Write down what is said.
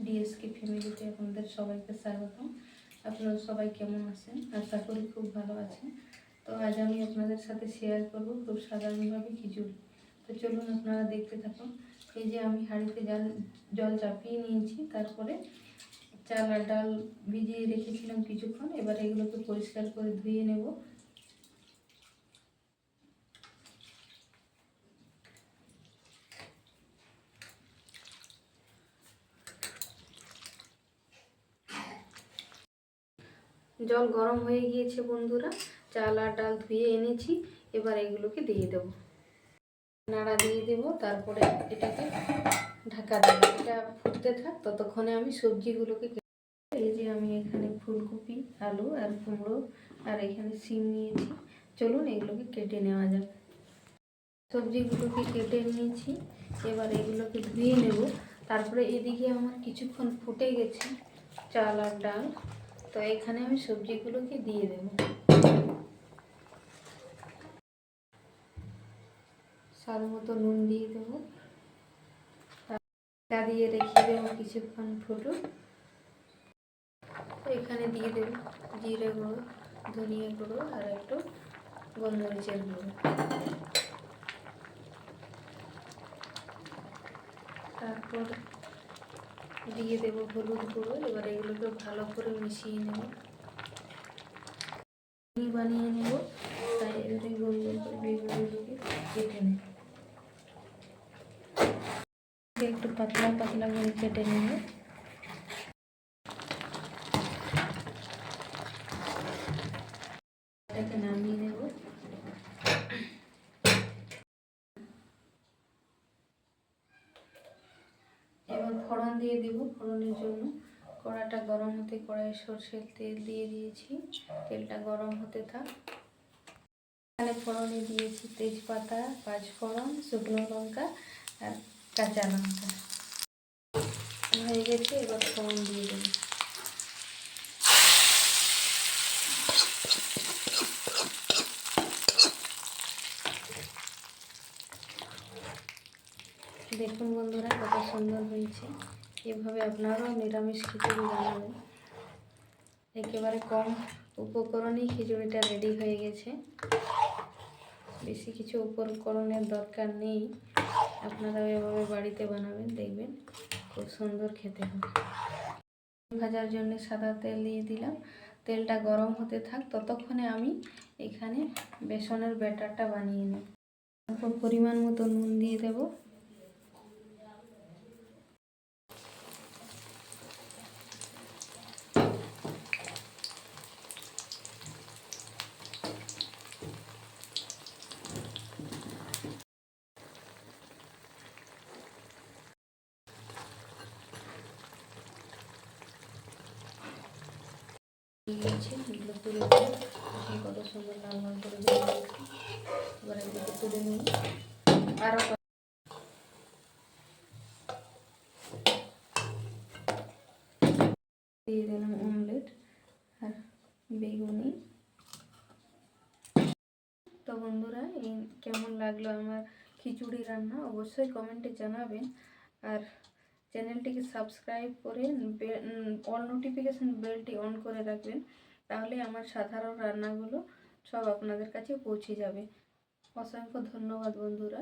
DSK ফ্যামিলিতে আপনাদের সবাইকে স্বাগতম। আপনারা সবাই কেমন আছেন? আশা করি খুব ভালো আছেন। তো আজ আমি আপনাদের সাথে শেয়ার করব খুব সাধারণভাবে খিচুড়ি। তো চলুন আপনারা দেখতে থাকুন। এই যে আমি হাঁড়িতে জল চাপিয়ে নিয়েছি, তারপরে চাল আর ডাল ভিজিয়ে রেখেছিলাম কিছুক্ষণ। এবার এগুলোকে পরিষ্কার করে ধুয়ে নেব। জল গরম হয়ে গিয়েছে বন্ধুরা, চাল আর ডাল ধুয়ে এনেছি। এবার এগুলোকে দিয়ে দেব, নাড়া দিয়ে দেব, তারপরে এটাকে ঢাকা দেব। এটা ফুটতে থাক, ততক্ষণে আমি সবজিগুলোকে এই যে আমি এখানে ফুলকপি, আলু আর কুমড়ো আর এখানে সিম নিয়েছি। চলুন এগুলোকে কেটে নেওয়া যাক। সবজিগুলোকে কেটে নিয়েছি, এবার এগুলোকে ধুয়ে নেব। তারপরে এদিকে আমার কিছুক্ষণ ফুটে গেছে চাল আর ডাল, তো এখানে আমি সবজিগুলোকে দিয়ে দেব। স্বাদ মতো নুন দিয়ে দেবো, ঢাকা দিয়ে রেখে দেবো কিছুক্ষণ ফুটুক। এখানে দিয়ে দেব জিরে গুঁড়ো, ধনিয়া গুঁড়ো আর একটু গোলমরিচের গুঁড়ো। তারপর দিয়ে দেব হলুদ গুঁড়ো। এবার এগুলোকে ভালো করে মিশিয়ে নেব, বানিয়ে নেব। তাই এবারে গোল গোল করে বেগুনগুলোকে কেটে নেব, একটু পাতলা পাতলা করে কেটে নেব। এটাকে নামিয়ে নেব। এবার ফোড়ন দিয়ে দেব। ফোড়নের জন্য কড়াটা গরম হতে কড়াইয়ে সরষের তেল দিয়ে দিয়েছি। তেলটা গরম হতে থাক। এখানে ফোড়নে দিয়েছি তেজপাতা, পাঁচফোড়ন, শুকনো লঙ্কা আর কাঁচা লঙ্কা। হয়ে গেছে, এবার ফোড়ন দিয়ে দেব। দেখুন বন্ধুরা কত সুন্দর হয়েছে। এভাবে আপনারাও নিরামিষ খিচুড়ি বানাবেন। একেবারে কম উপকরণেই খিচুড়িটা রেডি হয়ে গেছে, বেশি কিছু উপকরণের দরকার নেই। আপনারা এভাবে বাড়িতে বানাবেন, দেখবেন খুব সুন্দর খেতে হবে। ভাজার জন্য সাদা তেল দিয়ে দিলাম। তেলটা গরম হতে থাক, ততক্ষণে আমি এখানে বেসনের ব্যাটারটা বানিয়ে নেব। তারপর পরিমাণ মতো নুন দিয়ে দেব। এগুলো তুলে নিয়ে কত সুন্দর লাল লাল করে এবার এগুলোকে তুলে নিই। আরও দিয়ে দিলাম অমলেট আর বেগুনি। তো বন্ধুরা, এই কেমন লাগলো আমার খিচুড়ি রান্না অবশ্যই কমেন্টে জানাবেন। আর চ্যানেলটিকে সাবস্ক্রাইব করে অল নোটিফিকেশান বেলটি অন করে রাখবেন, তাহলে আমার সাধারণ রান্নাগুলো সব আপনাদের কাছে পৌঁছে যাবে। অসংখ্য ধন্যবাদ বন্ধুরা।